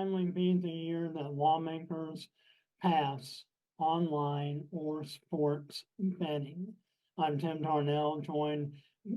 finally be the year that lawmakers pass online or sports betting. I'm Tim Darnell, joined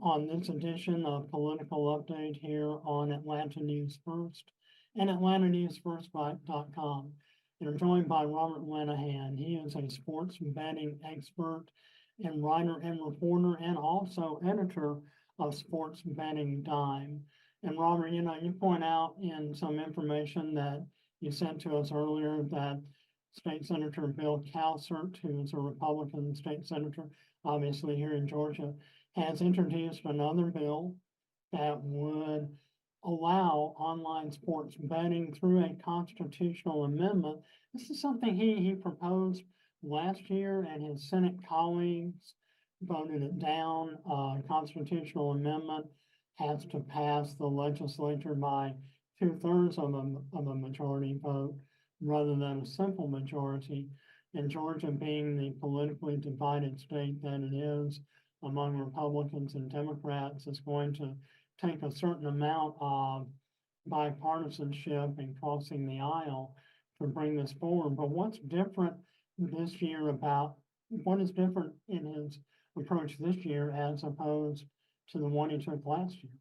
on this edition of Political Update here on Atlanta News First and AtlantaNewsFirst.com. And I'm joined by Robert Linnehan. He is a sports betting expert and writer and reporter and also editor of Sports Betting Dime. And Robert, you point out in some information that you sent to us earlier that State Senator Bill Calsert, who is a Republican state senator, obviously here in Georgia, has introduced another bill that would allow online sports betting through a constitutional amendment. This is something he proposed last year, and his Senate colleagues voted it down. Constitutional amendment has to pass the legislature by 2/3 of a majority vote rather than a simple majority. And Georgia, being the politically divided state that it is among Republicans and Democrats, is going to take a certain amount of bipartisanship and crossing the aisle to bring this forward. But what's different this year what is different in his approach this year as opposed to the one he took last year?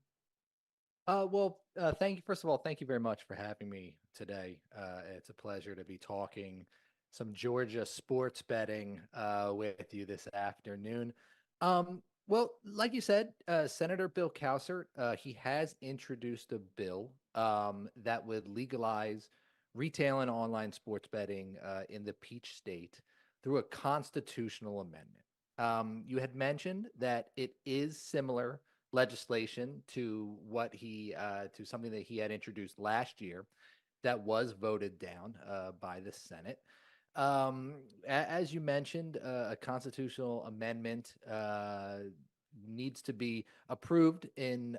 Thank you. First of all, thank you very much for having me today. It's a pleasure to be talking some Georgia sports betting with you this afternoon. Like you said, Senator Bill Calsert, he has introduced a bill that would legalize retail and online sports betting in the Peach State through a constitutional amendment. You had mentioned that it is similar legislation to to something that he had introduced last year that was voted down by the Senate. As you mentioned, a constitutional amendment needs to be approved in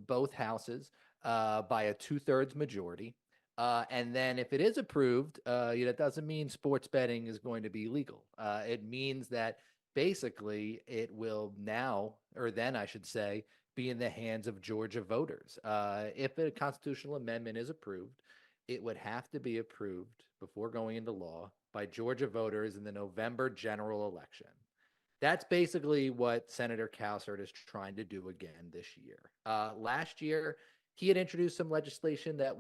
both houses by a 2/3 majority. And then if it is approved, it doesn't mean sports betting is going to be legal. It means that basically it will now, or then I should say, be in the hands of Georgia voters. If a constitutional amendment is approved, it would have to be approved before going into law by Georgia voters in the November general election. That's basically what Senator Calsert is trying to do again this year. Last year, he had introduced some legislation that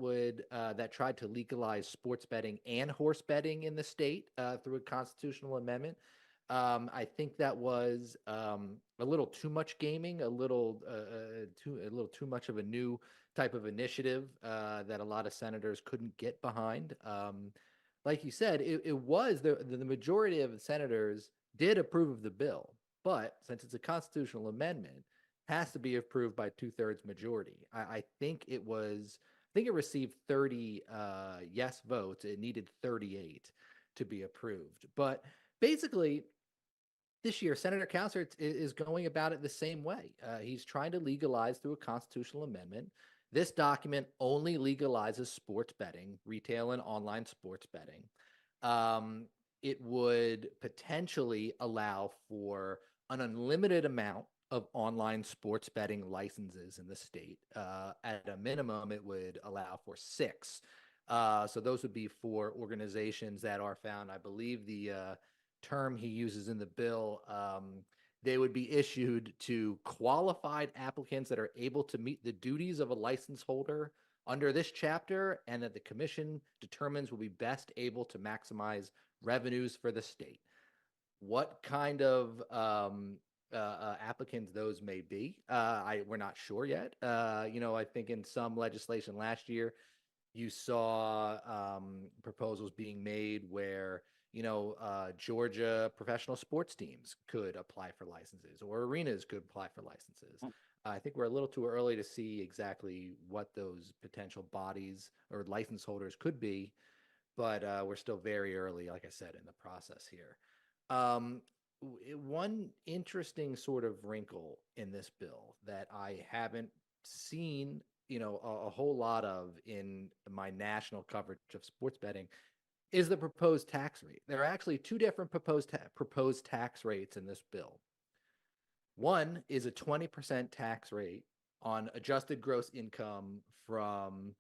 tried to legalize sports betting and horse betting in the state through a constitutional amendment. I think that was a little too much gaming, a little too much of a new type of initiative that a lot of senators couldn't get behind. Like you said, it was the majority of the senators did approve of the bill, but since it's a constitutional amendment, has to be approved by 2/3 majority. I think it received 30 yes votes. It needed 38 to be approved. But basically, this year, Senator Calsert is going about it the same way. He's trying to legalize through a constitutional amendment. This document only legalizes sports betting, retail and online sports betting. It would potentially allow for an unlimited amount of online sports betting licenses in the state. At a minimum, it would allow for 6. So those would be for organizations that are found, I believe the term he uses in the bill, they would be issued to qualified applicants that are able to meet the duties of a license holder under this chapter, and that the commission determines will be best able to maximize revenues for the state. What kind of applicants those may be, we're not sure yet. I think in some legislation last year, you saw proposals being made where Georgia professional sports teams could apply for licenses, or arenas could apply for licenses. I think we're a little too early to see exactly what those potential bodies or license holders could be, but we're still very early, like I said, in the process here. One interesting sort of wrinkle in this bill that I haven't seen, a whole lot of in my national coverage of sports betting is the proposed tax rate. There are actually 2 different proposed tax rates in this bill. One is a 20% tax rate on adjusted gross income from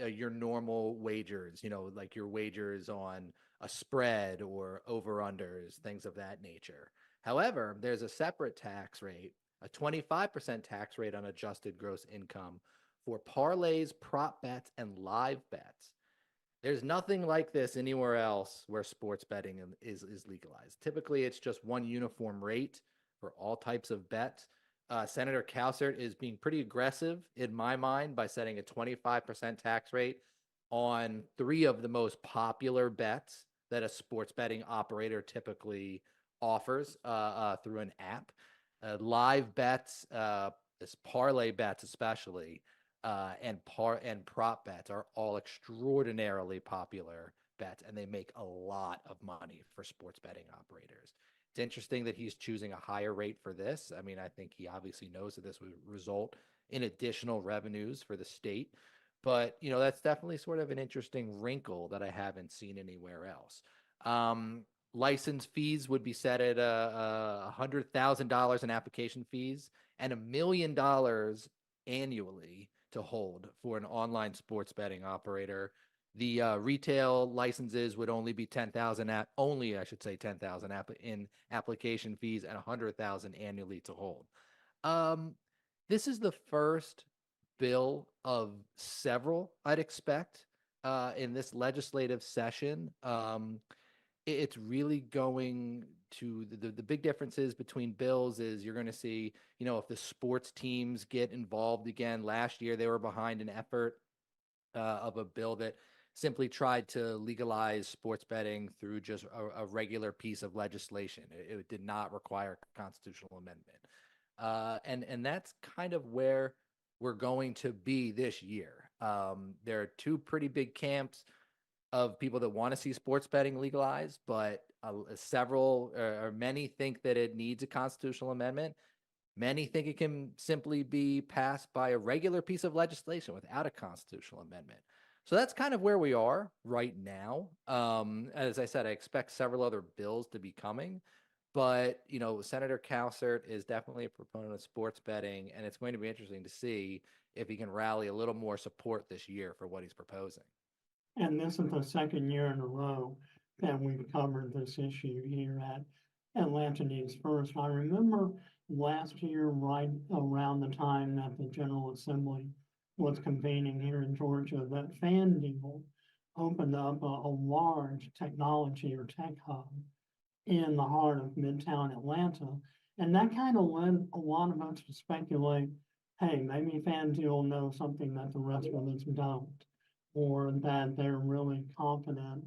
your normal wagers, like your wagers on a spread or over-unders, things of that nature. However, there's a separate tax rate, a 25% tax rate on adjusted gross income for parlays, prop bets, and live bets. There's nothing like this anywhere else where sports betting is legalized. Typically, it's just one uniform rate for all types of bets. Senator Cowsert is being pretty aggressive in my mind by setting a 25% tax rate on three of the most popular bets that a sports betting operator typically offers through an app. Live bets, this parlay bets especially, and prop bets are all extraordinarily popular bets, and they make a lot of money for sports betting operators. It's interesting that he's choosing a higher rate for this. I mean, I think he obviously knows that this would result in additional revenues for the state, but that's definitely sort of an interesting wrinkle that I haven't seen anywhere else. License fees would be set at $100,000 in application fees and $1 million annually to hold for an online sports betting operator. The retail licenses would only be 10,000 in application fees and 100,000 annually to hold. This is the first bill of several I'd expect in this legislative session. It's really going to the big differences between bills is you're going to see, if the sports teams get involved again. Last year, they were behind an effort of a bill that simply tried to legalize sports betting through just a regular piece of legislation. It did not require a constitutional amendment. And that's kind of where we're going to be this year. There are two pretty big camps of people that want to see sports betting legalized, but several or many think that it needs a constitutional amendment. Many think it can simply be passed by a regular piece of legislation without a constitutional amendment. So that's kind of where we are right now. As I said, I expect several other bills to be coming, but Senator Cowsert is definitely a proponent of sports betting, and it's going to be interesting to see if he can rally a little more support this year for what he's proposing. And this is the second year in a row that we've covered this issue here at Atlanta News First. I remember last year, right around the time that the General Assembly was convening here in Georgia, that FanDuel opened up a large technology or tech hub in the heart of Midtown Atlanta. And that kind of led a lot of us to speculate, hey, maybe FanDuel knows something that the rest of us don't, or that they're really confident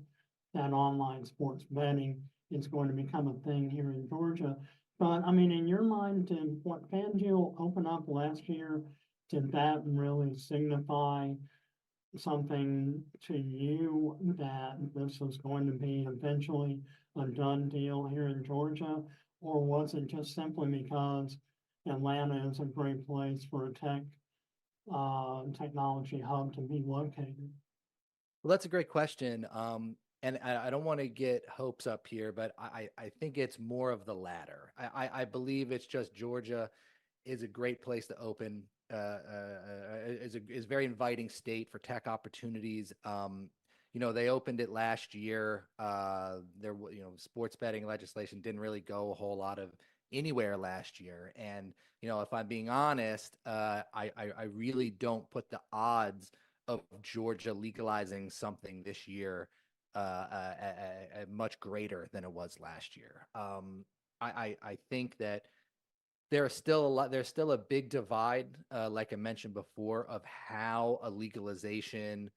that online sports betting is going to become a thing here in Georgia. But I mean, in your mind, did what FanDuel open up last year, did that really signify something to you that this is going to be eventually a done deal here in Georgia? Or was it just simply because Atlanta is a great place for a technology hub to be located? Well, that's a great question. And I don't want to get hopes up here, but I think it's more of the latter. I believe it's just Georgia is a great place to open, is a very inviting state for tech opportunities. They opened it last year. Sports betting legislation didn't really go a whole lot of anywhere last year. And, if I'm being honest, I really don't put the odds of Georgia legalizing something this year much greater than it was last year. I think that there's still a big divide, like I mentioned before, of how a legalization,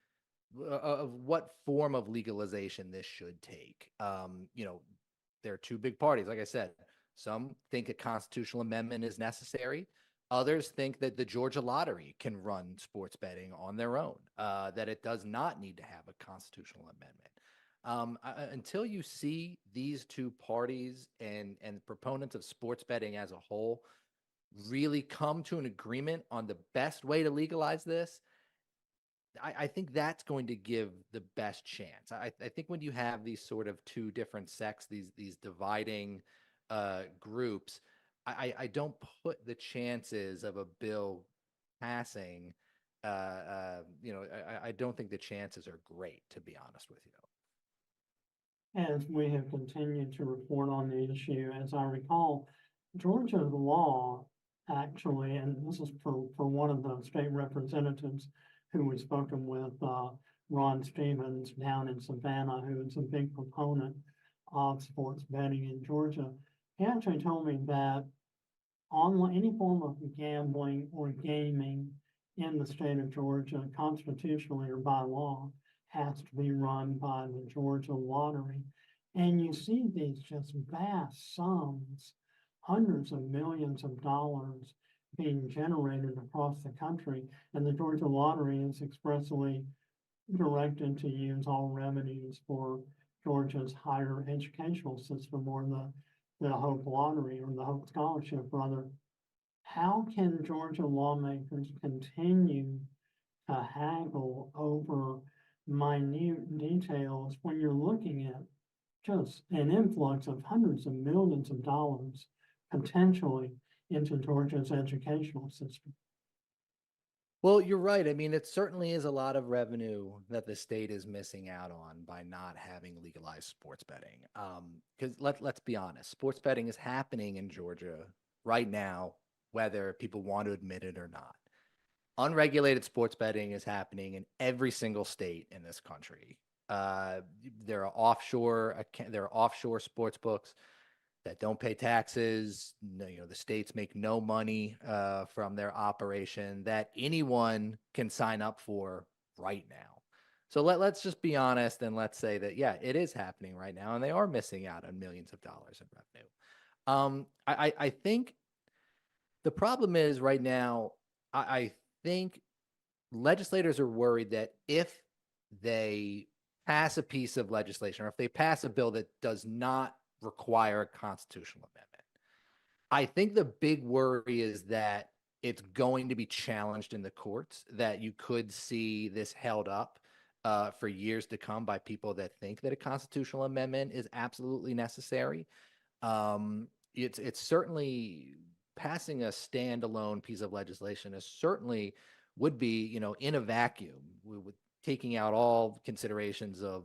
of what form of legalization this should take. There are two big parties, like I said. Some think a constitutional amendment is necessary. Others think that the Georgia Lottery can run sports betting on their own, that it does not need to have a constitutional amendment. Until you see these two parties and proponents of sports betting as a whole really come to an agreement on the best way to legalize this, I think that's going to give the best chance. I think when you have these sort of two different sects, these dividing groups, I don't put the chances of a bill passing I don't think the chances are great, to be honest with you. As we have continued to report on the issue, as I recall, Georgia's law actually, and this is for one of the state representatives who we've spoken with, Ron Stevens down in Savannah, who is a big proponent of sports betting in Georgia. He actually told me that online, any form of gambling or gaming in the state of Georgia, constitutionally or by law, has to be run by the Georgia Lottery. And you see these just vast sums, hundreds of millions of dollars being generated across the country. And the Georgia Lottery is expressly directed to use all revenues for Georgia's higher educational system, or the Hope Lottery, or the Hope Scholarship rather. How can Georgia lawmakers continue to haggle over minute details when you're looking at just an influx of hundreds of millions of dollars potentially into Georgia's educational system? Well, you're right. I mean, it certainly is a lot of revenue that the state is missing out on by not having legalized sports betting. Because let's be honest, sports betting is happening in Georgia right now, whether people want to admit it or not. Unregulated sports betting is happening in every single state in this country. Uh, there are offshore sports books that don't pay taxes. The states make no money from their operation that anyone can sign up for right now. So let's just be honest and let's say that, yeah, it is happening right now, and they are missing out on millions of dollars in revenue. I think the problem is right now, I think legislators are worried that if they pass a piece of legislation, or if they pass a bill that does not require a constitutional amendment, I think the big worry is that it's going to be challenged in the courts, that you could see this held up for years to come by people that think that a constitutional amendment is absolutely necessary. It's certainly passing a standalone piece of legislation is certainly would be, in a vacuum, with taking out all considerations of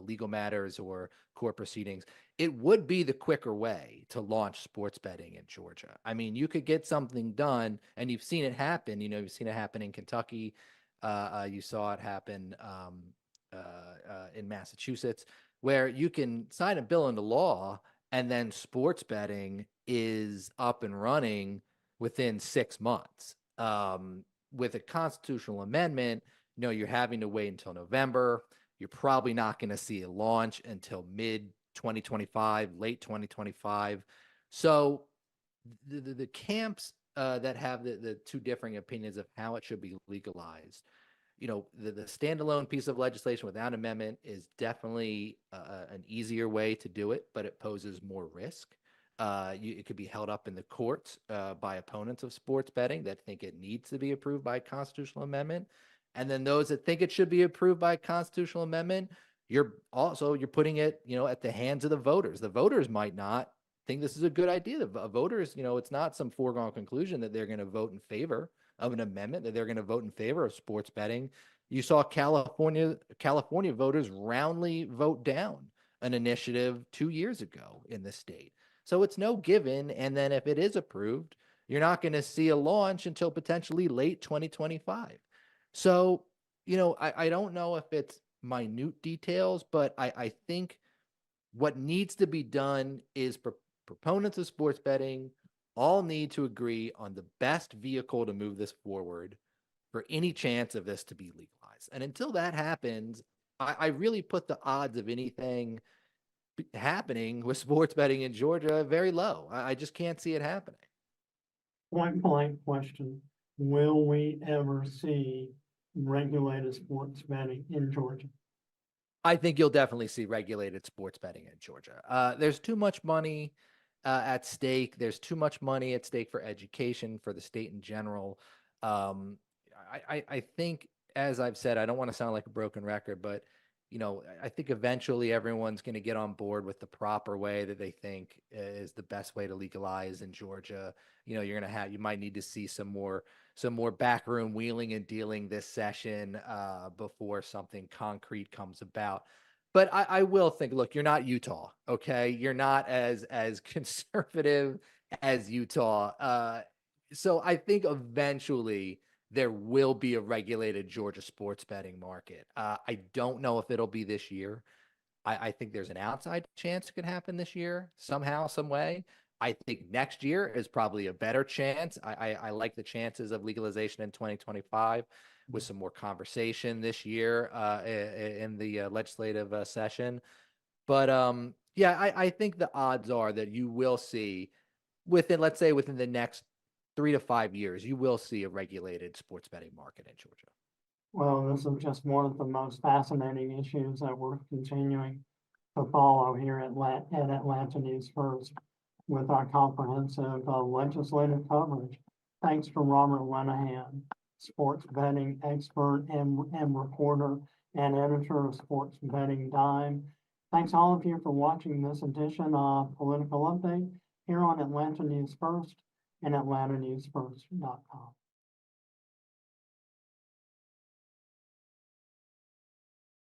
legal matters or court proceedings, it would be the quicker way to launch sports betting in Georgia. I mean, you could get something done, and you've seen it happen. You've seen it happen in Kentucky. You saw it happen in Massachusetts, where you can sign a bill into law, and then sports betting is up and running within 6 months. With a constitutional amendment, you're having to wait until November. You're probably not going to see a launch until mid 2025, late 2025. So the camps that have the two differing opinions of how it should be legalized, the standalone piece of legislation without amendment is definitely an easier way to do it, but it poses more risk. It could be held up in the courts by opponents of sports betting that think it needs to be approved by a constitutional amendment. And then those that think it should be approved by a constitutional amendment, you're putting it, at the hands of the voters. The voters might not think this is a good idea. The voters, it's not some foregone conclusion that they're going to vote in favor of an amendment, that they're going to vote in favor of sports betting. You saw California voters roundly vote down an initiative 2 years ago in the state. So it's no given. And then if it is approved, you're not going to see a launch until potentially late 2025. So, I don't know if it's minute details, but I think what needs to be done is proponents of sports betting all need to agree on the best vehicle to move this forward for any chance of this to be legalized. And until that happens, I really put the odds of anything happening with sports betting in Georgia very low. I just can't see it happening. Point blank question: will we ever see regulated sports betting in Georgia? I think you'll definitely see regulated sports betting in Georgia. There's too much money at stake. There's too much money at stake for education, for the state in general. I think, as I've said, I don't want to sound like a broken record, but I think eventually everyone's going to get on board with the proper way that they think is the best way to legalize in Georgia. You might need to see some more backroom wheeling and dealing this session before something concrete comes about. But I will think, look, you're not Utah, okay? You're not as conservative as Utah. So I think eventually there will be a regulated Georgia sports betting market. I don't know if it'll be this year. I think there's an outside chance it could happen this year somehow, some way. I think next year is probably a better chance. I like the chances of legalization in 2025 with some more conversation this year in the legislative session. But yeah, I think the odds are that you will see let's say within the next 3 to 5 years, you will see a regulated sports betting market in Georgia. Well, this is just one of the most fascinating issues that we're continuing to follow here at Atlanta News First with our comprehensive legislative coverage. Thanks to Robert Linnehan, sports betting expert and reporter and editor of Sports Betting Dime. Thanks all of you for watching this edition of Political Update here on Atlanta News First and AtlantaNewsFirst.com.